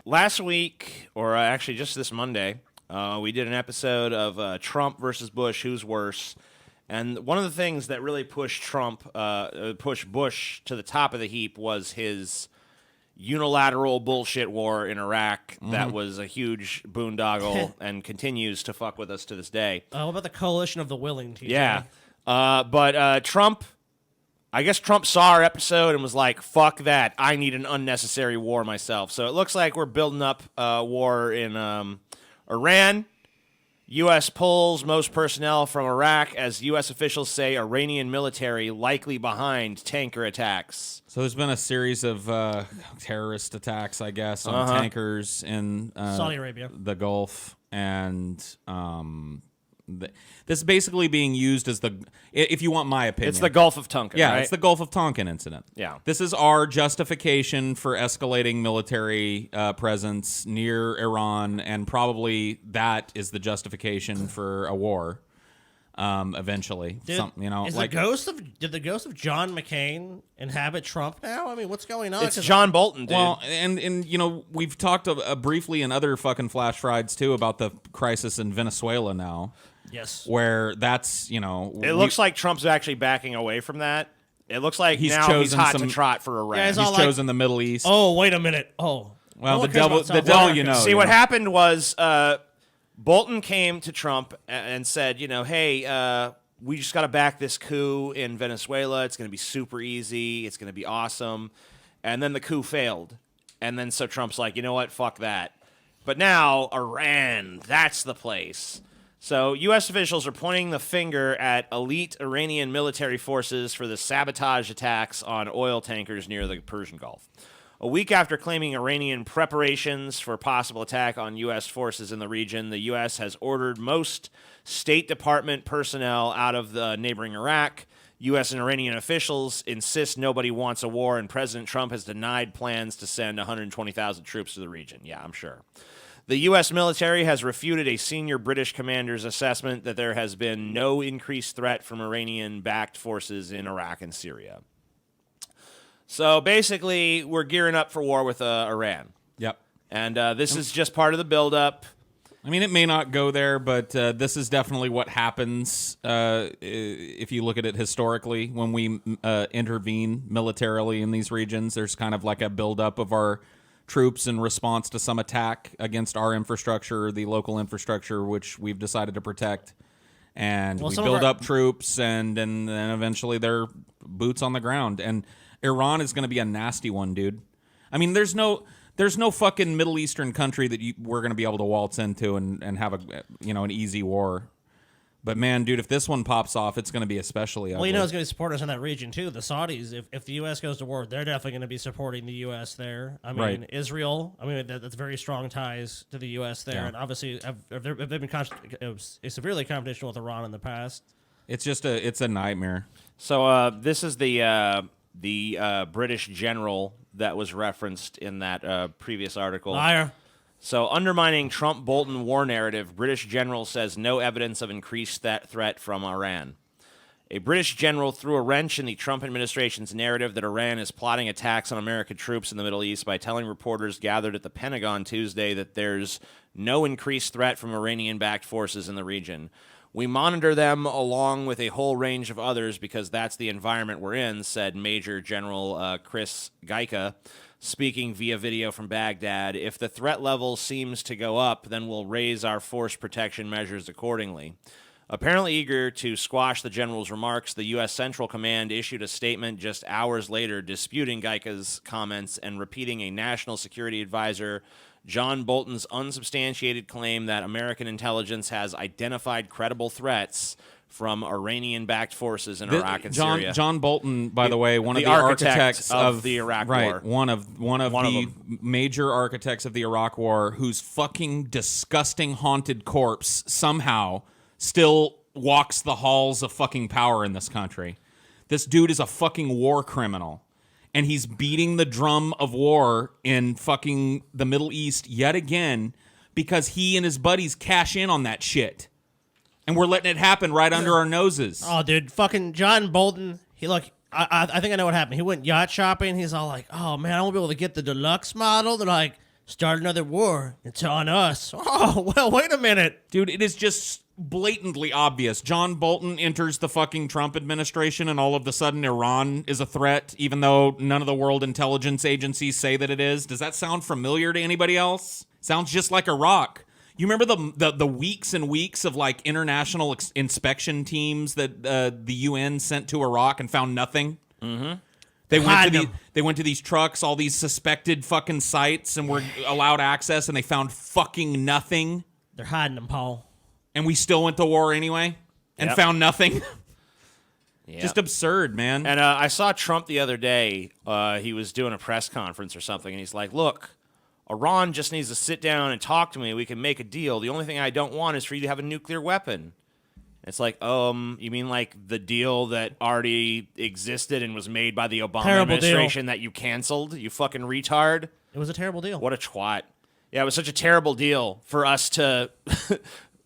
last week, or actually just this Monday, we did an episode of Trump versus Bush, who's worse. And one of the things that really pushed pushed Bush to the top of the heap was his unilateral bullshit war in Iraq that was a huge boondoggle and continues to fuck with us to this day. What about the coalition of the willing, TJ? Yeah. But Trump, I guess Trump saw our episode and was like, fuck that. I need an unnecessary war myself. So it looks like we're building up a war in Iran. U.S. pulls most personnel from Iraq as U.S. officials say Iranian military likely behind tanker attacks. So there's been a series of terrorist attacks, I guess, on tankers in Saudi Arabia, the Gulf, and this is basically being used as if you want my opinion. It's the Gulf of Tonkin, Yeah, right? It's the Gulf of Tonkin incident. Yeah. This is our justification for escalating military presence near Iran, and probably that is the justification for a war eventually. Did the ghost of John McCain inhabit Trump now? I mean, what's going on? It's John Bolton, dude. Well, and we've talked briefly in other fucking flash rides too about the crisis in Venezuela now. Yes. Where that's, it looks like Trump's actually backing away from that. It looks like he's hot to trot for Iran. Yeah, he's chosen the Middle East. Oh, wait a minute. Oh. Well, the devil, See, what happened was Bolton came to Trump and said, hey, we just got to back this coup in Venezuela. It's going to be super easy. It's going to be awesome. And then the coup failed. And then so Trump's like, you know what? Fuck that. But now Iran, that's the place. So U.S. officials are pointing the finger at elite Iranian military forces for the sabotage attacks on oil tankers near the Persian Gulf. A week after claiming Iranian preparations for possible attack on U.S. forces in the region, the U.S. has ordered most State Department personnel out of the neighboring Iraq. U.S. and Iranian officials insist nobody wants a war, and President Trump has denied plans to send 120,000 troops to the region. Yeah, I'm sure. The U.S. military has refuted a senior British commander's assessment that there has been no increased threat from Iranian-backed forces in Iraq and Syria. So basically, we're gearing up for war with Iran. Yep. And this is just part of the buildup. I mean, it may not go there, but this is definitely what happens if you look at it historically. When we intervene militarily in these regions, there's kind of like a buildup of our troops in response to some attack against our infrastructure, the local infrastructure, which we've decided to protect. And we build up troops, and then eventually they're boots on the ground. And Iran is going to be a nasty one, dude. I mean, there's no fucking Middle Eastern country that we're going to be able to waltz into and have an easy war. But man, dude, if this one pops off, it's going to be especially ugly. Well, it's going to be supporters in that region too. The Saudis, if the U.S. goes to war, they're definitely going to be supporting the U.S. there. I mean, right. Israel. I mean, that's very strong ties to the U.S. there, and obviously, they've been severely confrontational with Iran in the past. It's a nightmare. So this is the British general that was referenced in that previous article. Liar. So, undermining Trump-Bolton war narrative, British general says no evidence of increased threat from Iran. A British general threw a wrench in the Trump administration's narrative that Iran is plotting attacks on American troops in the Middle East by telling reporters gathered at the Pentagon Tuesday that there's no increased threat from Iranian-backed forces in the region. We monitor them along with a whole range of others because that's the environment we're in, said Major General Chris Geika, speaking via video from Baghdad. If the threat level seems to go up, then we'll raise our force protection measures accordingly. Apparently eager to squash the general's remarks, the U.S. Central Command issued a statement just hours later disputing Geika's comments and repeating a national security advisor John Bolton's unsubstantiated claim that American intelligence has identified credible threats from Iranian-backed forces in Iraq and Syria. John Bolton, by the way, one of the architects of the Iraq War. One of the them. major architects of the Iraq War, whose fucking disgusting haunted corpse somehow still walks the halls of fucking power in this country. This dude is a fucking war criminal. And he's beating the drum of war in fucking the Middle East yet again because he and his buddies cash in on that shit. And we're letting it happen right under our noses. Oh, dude, fucking John Bolton. I think I know what happened. He went yacht shopping. He's all like, oh, man, I won't be able to get the deluxe model. They're like, start another war. It's on us. Oh, well, wait a minute. Dude, it is just blatantly obvious. John Bolton enters the fucking Trump administration, and all of a sudden Iran is a threat, even though none of the world intelligence agencies say that it is. Does that sound familiar to anybody else? Sounds just like Iraq. You remember the weeks and weeks of like international inspection teams that the UN sent to Iraq and found nothing? Mm-hmm. They went to these trucks, all these suspected fucking sites, and were allowed access, and they found fucking nothing. They're hiding them, Paul. And we still went to war anyway and found nothing. Yep. Just absurd, man. And I saw Trump the other day. He was doing a press conference or something, and he's like, look, Iran just needs to sit down and talk to me. We can make a deal. The only thing I don't want is for you to have a nuclear weapon. It's like, you mean like the deal that already existed and was made by the Obama administration that you canceled? You fucking retard. It was a terrible deal. What a twat. Yeah, it was such a terrible deal for us to...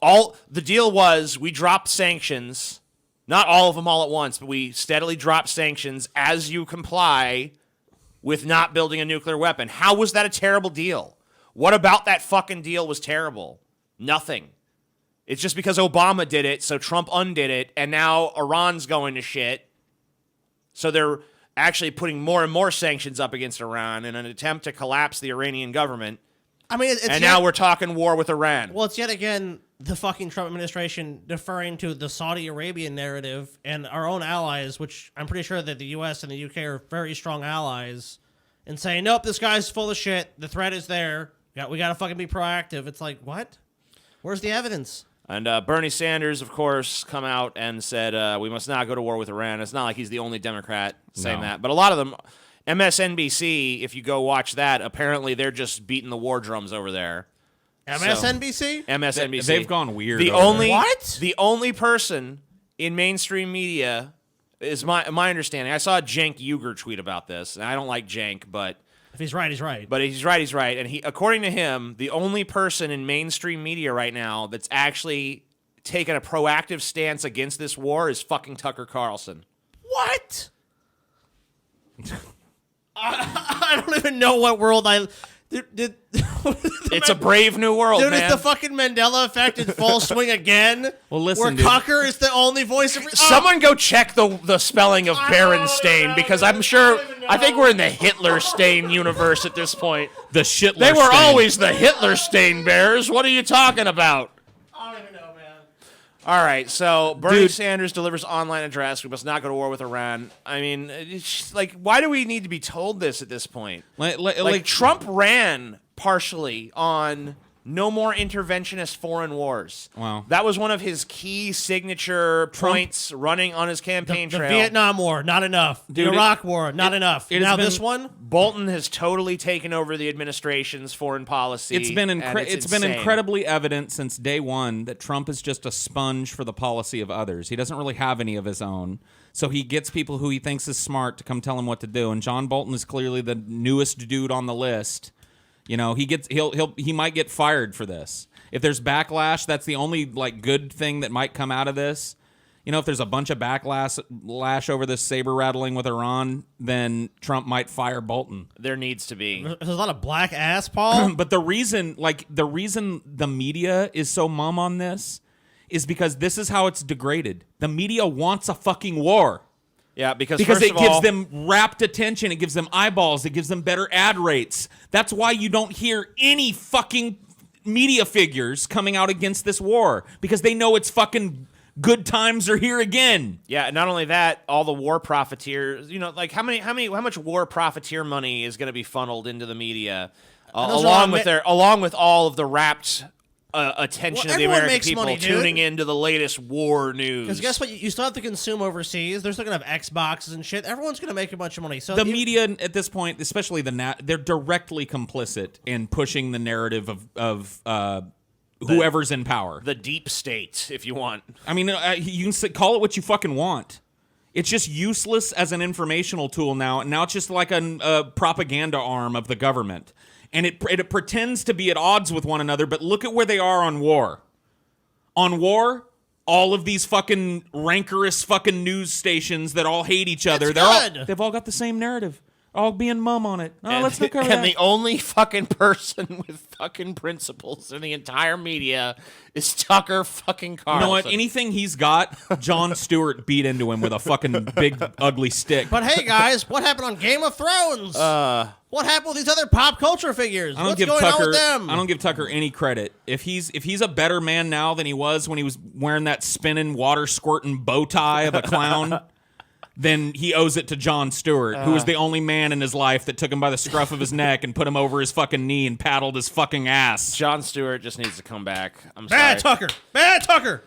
The deal was we dropped sanctions, not all of them all at once, but we steadily dropped sanctions as you comply with not building a nuclear weapon. How was that a terrible deal? What about that fucking deal was terrible? Nothing. It's just because Obama did it, so Trump undid it, and now Iran's going to shit. So they're actually putting more and more sanctions up against Iran in an attempt to collapse the Iranian government. I mean, it's now we're talking war with Iran. Well, it's yet again the fucking Trump administration deferring to the Saudi Arabian narrative and our own allies, which I'm pretty sure that the U.S. and the U.K. are very strong allies, and saying, nope, this guy's full of shit. The threat is there. We got to fucking be proactive. It's like, what? Where's the evidence? And Bernie Sanders, of course, come out and said we must not go to war with Iran. It's not like he's the only Democrat saying that. But a lot of them, MSNBC, if you go watch that, apparently they're just beating the war drums over there. MSNBC? MSNBC. They've gone weird. The What? only person in mainstream media is my understanding. I saw Cenk Uygur tweet about this, and I don't like Cenk, but if he's right, he's right. But he's right. And according to him, the only person in mainstream media right now that's actually taken a proactive stance against this war is fucking Tucker Carlson. What? I don't even know what world It's a brave new world, dude, man. Is the fucking Mandela effect in full swing again? Well, listen, where dude. Tucker is the only voice of... Someone go check the spelling of Berenstain, because I'm sure... I think we're in the Hitler-Stain universe at this point. The Shitler They were stain. always the Hitler-Stain bears. What are you talking about? I don't even know, man. All right, so Bernie Sanders delivers online address. We must not go to war with Iran. I mean, it's like, why do we need to be told this at this point? Like Trump ran partially on no more interventionist foreign wars. Wow. That was one of his key signature points running on his campaign The trail. Vietnam War, not enough. Dude, the Iraq War, not enough. it has Now been- this one? Bolton has totally taken over the administration's foreign policy. It's been and it's been insane. incredibly evident since day one that Trump is just a sponge for the policy of others. He doesn't really have any of his own. So he gets people who he thinks is smart to come tell him what to do. And John Bolton is clearly the newest dude on the list. You know, he might get fired for this. If there's backlash, that's the only like good thing that might come out of this. You know, if there's a bunch of backlash over this saber rattling with Iran, then Trump might fire Bolton. There needs to be. There's a lot of black ass, Paul. But the reason the media is so mum on this is because this is how it's degraded. The media wants a fucking war. Yeah, because Because first it of gives all, them rapt attention. It gives them eyeballs. It gives them better ad rates. That's why you don't hear any fucking media figures coming out against this war. Because they know it's fucking good times are here again. Yeah, not only that, all the war profiteers, you know, like how much war profiteer money is going to be funneled into the media, along with all of the rapt attention Well, of the everyone American makes people money, dude. tuning into the latest war news. Because guess what? You still have to consume overseas. They're still going to have Xboxes and shit. Everyone's going to make a bunch of money. So The media at this point, especially they're directly complicit in pushing the narrative of whoever's in power. The deep state, if you want. I mean, you can call it what you fucking want. It's just useless as an informational tool now. And now it's just like a propaganda arm of the government. And it pretends to be at odds with one another, but look at where they are on war. On war, all of these fucking rancorous fucking news stations that all hate each other, That's good. they've all got the same narrative. I'll be in mum on it. Oh, And, let's look over and that. the only fucking person with fucking principles in the entire media is Tucker fucking Carlson. You know what? Anything he's got, Jon Stewart beat into him with a fucking big ugly stick. But hey, guys, what happened on Game of Thrones? What happened with these other pop culture figures? What's going on with them? I don't give Tucker any credit. If he's a better man now than he was when he was wearing that spinning, water squirting bow tie of a clown, then he owes it to Jon Stewart, who was the only man in his life that took him by the scruff of his neck and put him over his fucking knee and paddled his fucking ass. Jon Stewart just needs to come back. I'm Bad sorry. Tucker. Bad Tucker.